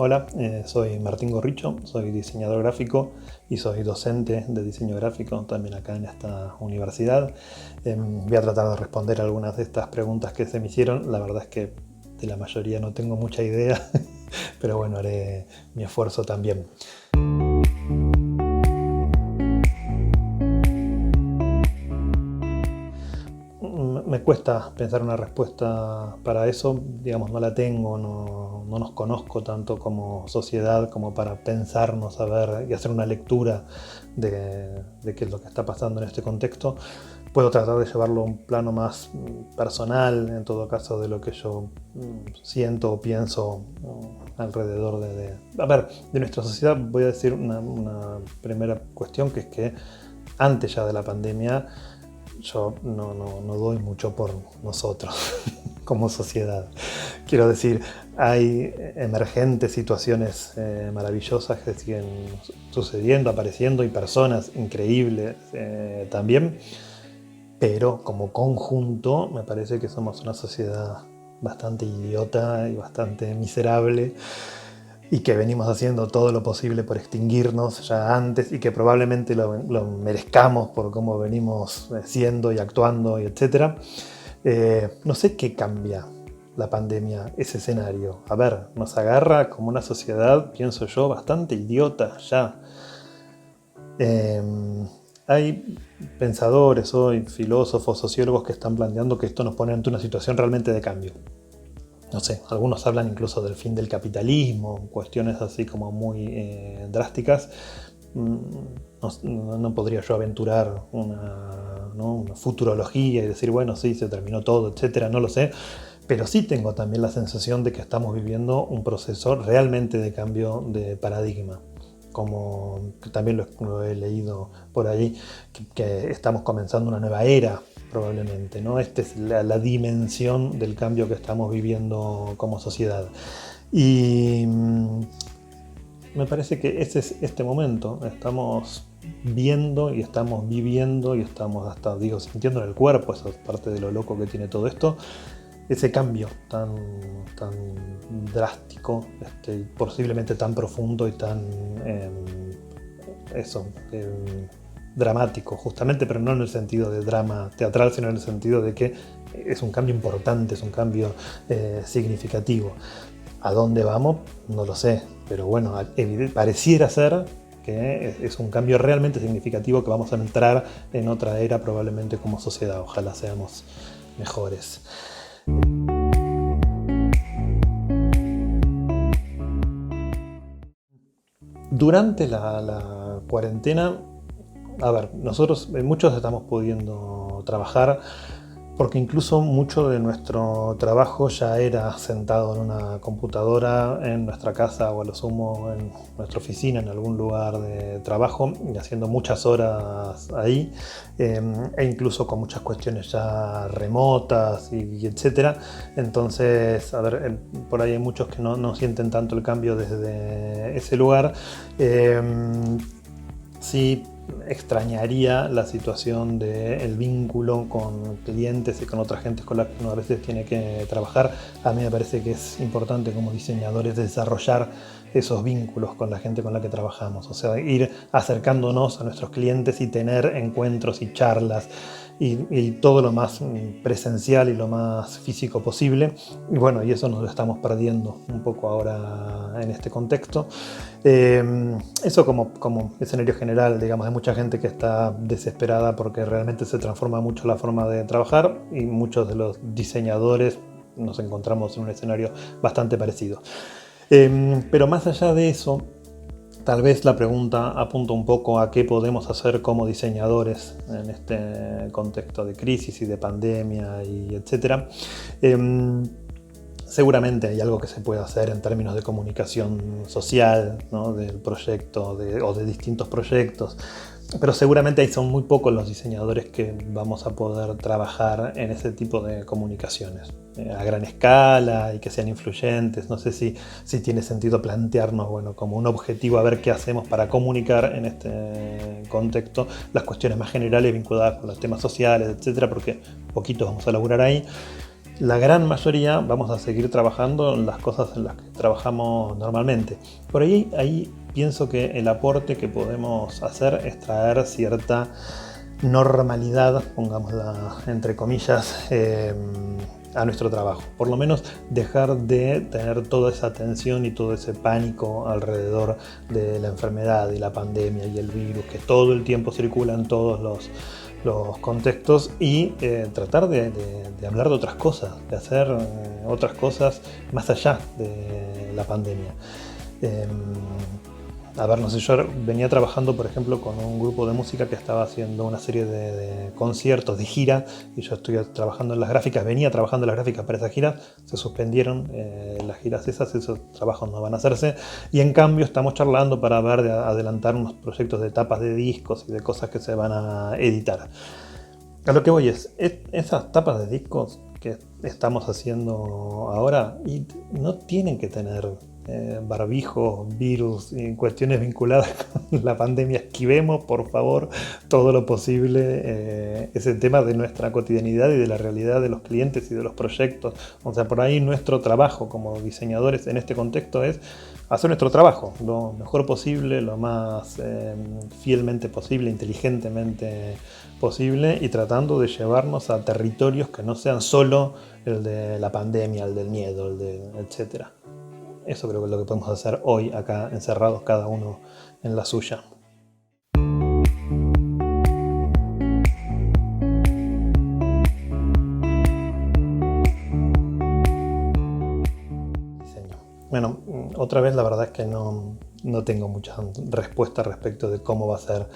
Hola, soy Martín Gorricho, soy diseñador gráfico y soy docente de diseño gráfico también acá en esta universidad. Voy a tratar de responder algunas de estas preguntas que se me hicieron. La verdad es que de la mayoría no tengo mucha idea, pero bueno, haré mi esfuerzo también. Me cuesta pensar una respuesta para eso, digamos, no la tengo, no nos conozco tanto como sociedad como para pensarnos, saber y hacer una lectura de qué es lo que está pasando en este contexto. Puedo tratar de llevarlo a un plano más personal, en todo caso, de lo que yo siento o pienso alrededor de nuestra sociedad. Voy a decir una primera cuestión, que es que antes ya de la pandemia yo no doy mucho por nosotros como sociedad. Quiero decir, hay emergentes situaciones maravillosas que siguen sucediendo, apareciendo, y personas increíbles también, pero como conjunto me parece que somos una sociedad bastante idiota y bastante miserable, y que venimos haciendo todo lo posible por extinguirnos ya antes, y que probablemente lo merezcamos por cómo venimos siendo y actuando y etcétera. No sé qué cambia la pandemia ese escenario. A ver, nos agarra como una sociedad, pienso yo, bastante idiota ya. Hay pensadores hoy, filósofos, sociólogos, que están planteando que esto nos pone ante una situación realmente de cambio. No sé, algunos hablan incluso del fin del capitalismo, cuestiones así como muy drásticas. No podría yo aventurar una futurología y decir, bueno, sí, se terminó todo, etcétera, no lo sé. Pero sí tengo también la sensación de que estamos viviendo un proceso realmente de cambio de paradigma. Como que también lo he leído por ahí, que estamos comenzando una nueva era, probablemente, ¿no? Esta es la dimensión del cambio que estamos viviendo como sociedad. Y me parece que ese es este momento. Estamos viendo y estamos viviendo y estamos hasta, sintiendo en el cuerpo, esa es parte de lo loco que tiene todo esto, ese cambio tan drástico, posiblemente tan profundo y tan dramático, justamente, pero no en el sentido de drama teatral, sino en el sentido de que es un cambio importante, es un cambio significativo. ¿A dónde vamos? No lo sé, pero bueno, pareciera ser que es un cambio realmente significativo, que vamos a entrar en otra era probablemente como sociedad. Ojalá seamos mejores. Durante la cuarentena, a ver, nosotros muchos estamos pudiendo trabajar, porque incluso mucho de nuestro trabajo ya era sentado en una computadora en nuestra casa, o a lo sumo en nuestra oficina, en algún lugar de trabajo, y haciendo muchas horas ahí, e incluso con muchas cuestiones ya remotas y etcétera. Entonces, a ver, por ahí hay muchos que no sienten tanto el cambio desde ese lugar. Sí, extrañaría la situación del vínculo con clientes y con otra gente con la que uno a veces tiene que trabajar. A mí me parece que es importante como diseñadores desarrollar esos vínculos con la gente con la que trabajamos, o sea, ir acercándonos a nuestros clientes y tener encuentros y charlas y todo lo más presencial y lo más físico posible. Y bueno, y eso nos lo estamos perdiendo un poco ahora en este contexto. Eso como escenario general, digamos, hay mucha gente que está desesperada porque realmente se transforma mucho la forma de trabajar, y muchos de los diseñadores nos encontramos en un escenario bastante parecido. Pero más allá de eso, tal vez la pregunta apunta un poco a qué podemos hacer como diseñadores en este contexto de crisis y de pandemia y etcétera. Seguramente hay algo que se puede hacer en términos de comunicación social, ¿no? Del proyecto o de distintos proyectos, pero seguramente ahí son muy pocos los diseñadores que vamos a poder trabajar en ese tipo de comunicaciones a gran escala y que sean influyentes. No sé si tiene sentido plantearnos, bueno, como un objetivo, a ver qué hacemos para comunicar en este contexto las cuestiones más generales vinculadas con los temas sociales, etcétera, porque poquitos vamos a laburar ahí. la gran mayoría vamos a seguir trabajando en las cosas en las que trabajamos normalmente. Por ahí pienso que el aporte que podemos hacer es traer cierta normalidad, pongámosla entre comillas, a nuestro trabajo. Por lo menos dejar de tener toda esa tensión y todo ese pánico alrededor de la enfermedad y la pandemia y el virus que todo el tiempo circula en todos los contextos, y tratar de hablar de otras cosas, de hacer otras cosas más allá de la pandemia. A ver, no sé, yo venía trabajando, por ejemplo, con un grupo de música que estaba haciendo una serie de conciertos, de gira, y yo estoy trabajando en las gráficas, venía trabajando en las gráficas para esas giras, se suspendieron las giras esas, esos trabajos no van a hacerse, y en cambio estamos charlando para ver de adelantar unos proyectos de tapas de discos y de cosas que se van a editar. A lo que voy es esas tapas de discos que estamos haciendo ahora y no tienen que tener barbijos, virus y cuestiones vinculadas con la pandemia. Esquivemos, por favor, todo lo posible ese tema de nuestra cotidianidad y de la realidad de los clientes y de los proyectos. O sea, por ahí nuestro trabajo como diseñadores en este contexto es hacer nuestro trabajo lo mejor posible, lo más fielmente posible, inteligentemente posible, y tratando de llevarnos a territorios que no sean solo el de la pandemia, el del miedo, el de etcétera. Eso creo que es lo que podemos hacer hoy acá, encerrados cada uno en la suya. Bueno, otra vez la verdad es que no tengo mucha respuesta respecto de cómo va a ser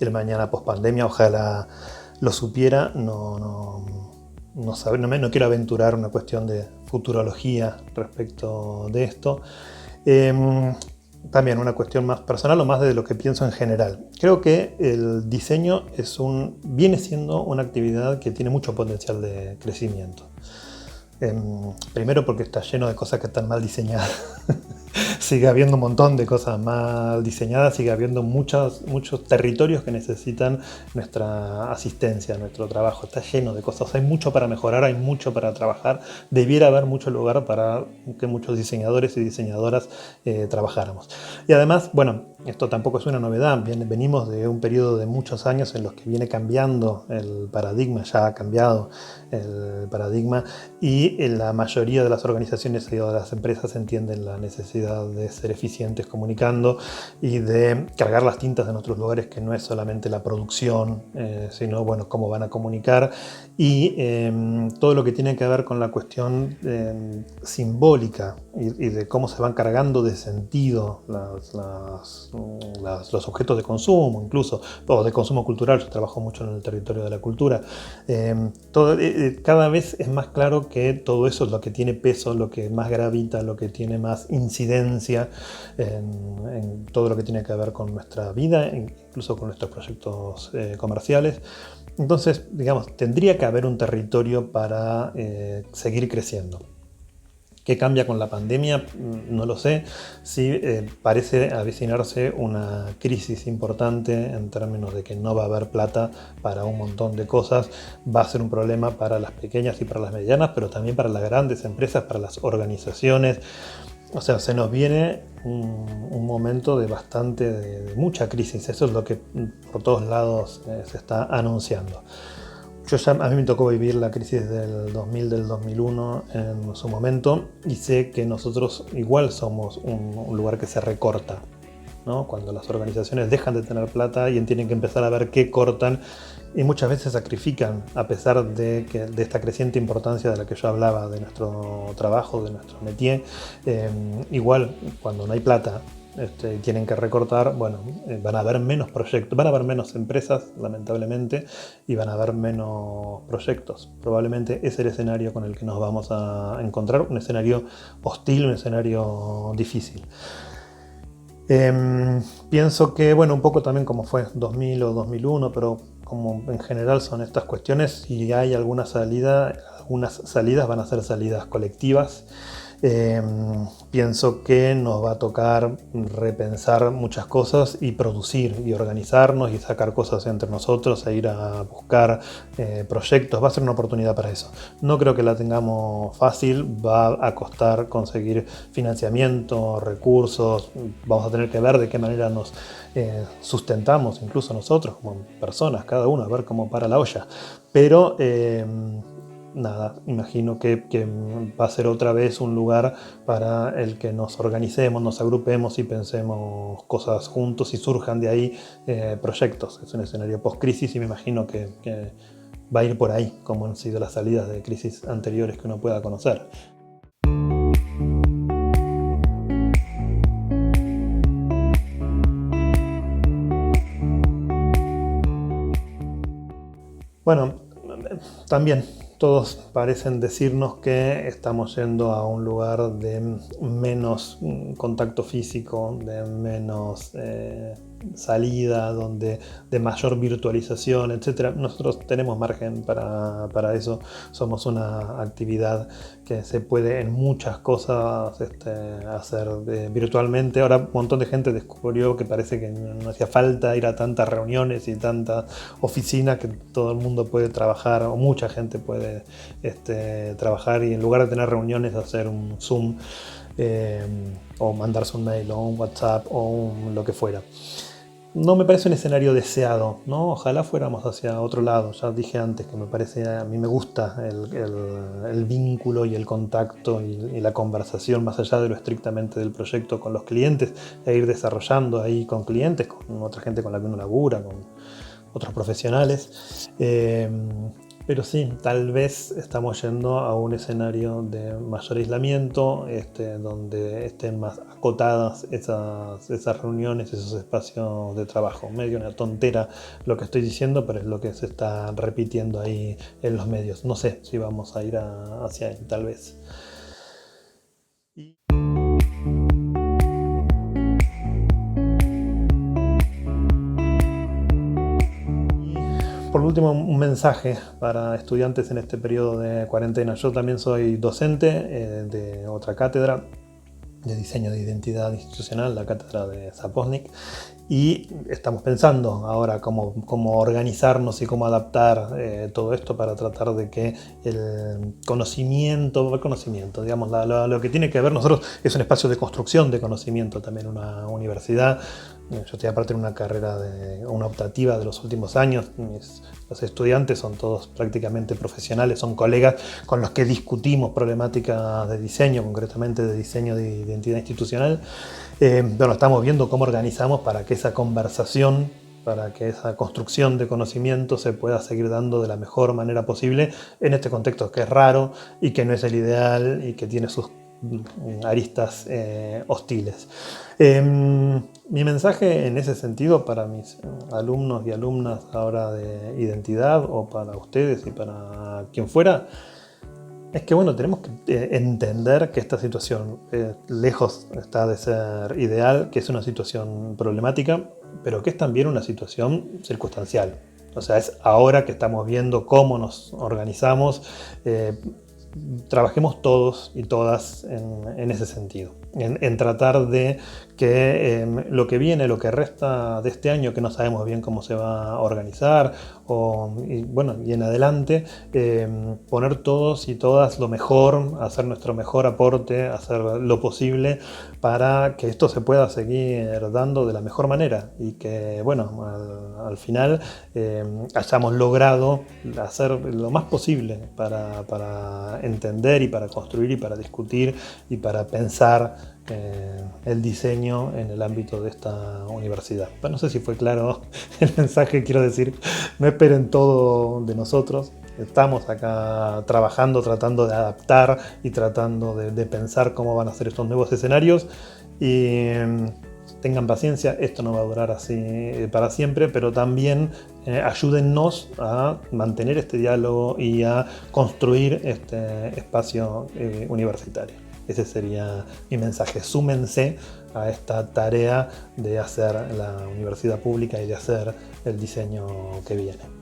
el mañana post pandemia. Ojalá lo supiera. No quiero aventurar una cuestión de futurología respecto de esto. También una cuestión más personal o más de lo que pienso en general. Creo que el diseño viene siendo una actividad que tiene mucho potencial de crecimiento. Primero porque está lleno de cosas que están mal diseñadas. Sigue habiendo un montón de cosas mal diseñadas, sigue habiendo muchos territorios que necesitan nuestra asistencia, nuestro trabajo. Está lleno de cosas, hay mucho para mejorar, hay mucho para trabajar. Debiera haber mucho lugar para que muchos diseñadores y diseñadoras trabajáramos. Y además, bueno, esto tampoco es una novedad, venimos de un periodo de muchos años en los que viene cambiando el paradigma, ya ha cambiado el paradigma, y la mayoría de las organizaciones y de las empresas entienden la necesidad de ser eficientes comunicando y de cargar las tintas en otros lugares, que no es solamente la producción, sino bueno, cómo van a comunicar, y todo lo que tiene que ver con la cuestión simbólica y de cómo se van cargando de sentido los objetos de consumo, incluso, o de consumo cultural. Yo trabajo mucho en el territorio de la cultura. Cada vez es más claro que todo eso es lo que tiene peso, lo que más gravita, lo que tiene más incidencia en todo lo que tiene que ver con nuestra vida, incluso con nuestros proyectos comerciales. Entonces, digamos, tendría que haber un territorio para seguir creciendo. ¿Qué cambia con la pandemia? No lo sé. Sí, parece avecinarse una crisis importante en términos de que no va a haber plata para un montón de cosas. Va a ser un problema para las pequeñas y para las medianas, pero también para las grandes empresas, para las organizaciones. O sea, se nos viene un momento de mucha crisis. Eso es lo que por todos lados se está anunciando. A mí me tocó vivir la crisis del 2000, del 2001 en su momento, y sé que nosotros igual somos un lugar que se recorta, ¿no? Cuando las organizaciones dejan de tener plata y tienen que empezar a ver qué cortan, y muchas veces sacrifican, a pesar de esta creciente importancia de la que yo hablaba, de nuestro trabajo, de nuestro métier. Igual cuando no hay plata, tienen que recortar, bueno, van a haber menos proyectos, van a haber menos empresas, lamentablemente, y van a haber menos proyectos. Probablemente es el escenario con el que nos vamos a encontrar, un escenario hostil, un escenario difícil. Pienso que, bueno, un poco también como fue 2000 o 2001, pero como en general son estas cuestiones, si hay algunas salidas van a ser salidas colectivas. Pienso que nos va a tocar repensar muchas cosas y producir y organizarnos y sacar cosas entre nosotros e ir a buscar proyectos. Va a ser una oportunidad para eso. No creo que la tengamos fácil, va a costar conseguir financiamiento, recursos, vamos a tener que ver de qué manera nos sustentamos, incluso nosotros como personas, cada uno, a ver cómo para la olla. Pero nada, imagino que va a ser otra vez un lugar para el que nos organicemos, nos agrupemos y pensemos cosas juntos y surjan de ahí proyectos. Es un escenario post-crisis y me imagino que va a ir por ahí, como han sido las salidas de crisis anteriores que uno pueda conocer. Bueno, también todos parecen decirnos que estamos yendo a un lugar de menos contacto físico, de menos salida, de mayor virtualización, etc. Nosotros tenemos margen para eso. Somos una actividad que se puede en muchas cosas hacer virtualmente. Ahora un montón de gente descubrió que parece que no hacía falta ir a tantas reuniones y tantas oficinas, que todo el mundo puede trabajar, o mucha gente puede trabajar y en lugar de tener reuniones hacer un Zoom o mandarse un mail o un WhatsApp o lo que fuera. No me parece un escenario deseado, ¿no? Ojalá fuéramos hacia otro lado. Ya dije antes que a mí me gusta el vínculo y el contacto y la conversación más allá de lo estrictamente del proyecto con los clientes, e ir desarrollando ahí con clientes, con otra gente con la que uno labura, con otros profesionales. Pero sí, tal vez estamos yendo a un escenario de mayor aislamiento, donde estén más acotadas esas reuniones, esos espacios de trabajo. Medio una tontera lo que estoy diciendo, pero es lo que se está repitiendo ahí en los medios. No sé si vamos a ir hacia ahí, tal vez. Por último, un mensaje para estudiantes en este periodo de cuarentena. Yo también soy docente de otra cátedra de diseño de identidad institucional, la cátedra de Sapoznik, y estamos pensando ahora cómo organizarnos y cómo adaptar todo esto para tratar de que el conocimiento, digamos, lo que tiene que ver, nosotros es un espacio de construcción de conocimiento también, una universidad. Yo estoy aparte en una carrera una optativa de los últimos años. Los estudiantes son todos prácticamente profesionales, son colegas con los que discutimos problemáticas de diseño, concretamente de diseño de identidad institucional. Bueno, estamos viendo cómo organizamos para que esa conversación, para que esa construcción de conocimiento se pueda seguir dando de la mejor manera posible en este contexto que es raro y que no es el ideal y que tiene sus aristas hostiles. Mi mensaje en ese sentido para mis alumnos y alumnas ahora de identidad, o para ustedes y para quien fuera, es que bueno, tenemos que entender que esta situación lejos está de ser ideal, que es una situación problemática, pero que es también una situación circunstancial. O sea, es ahora que estamos viendo cómo nos organizamos. Trabajemos todos y todas en ese sentido, en tratar de que lo que viene, lo que resta de este año, que no sabemos bien cómo se va a organizar, y en adelante, poner todos y todas lo mejor, hacer nuestro mejor aporte, hacer lo posible para que esto se pueda seguir dando de la mejor manera y que, bueno, al final hayamos logrado hacer lo más posible para entender y para construir y para discutir y para pensar el diseño en el ámbito de esta universidad. Pero no sé si fue claro el mensaje. Quiero decir, no esperen todo de nosotros. Estamos acá trabajando, tratando de adaptar y tratando de pensar cómo van a ser estos nuevos escenarios. Y tengan paciencia, esto no va a durar así para siempre, pero también ayúdennos a mantener este diálogo y a construir este espacio universitario. Ese sería mi mensaje. Súmense a esta tarea de hacer la universidad pública y de hacer el diseño que viene.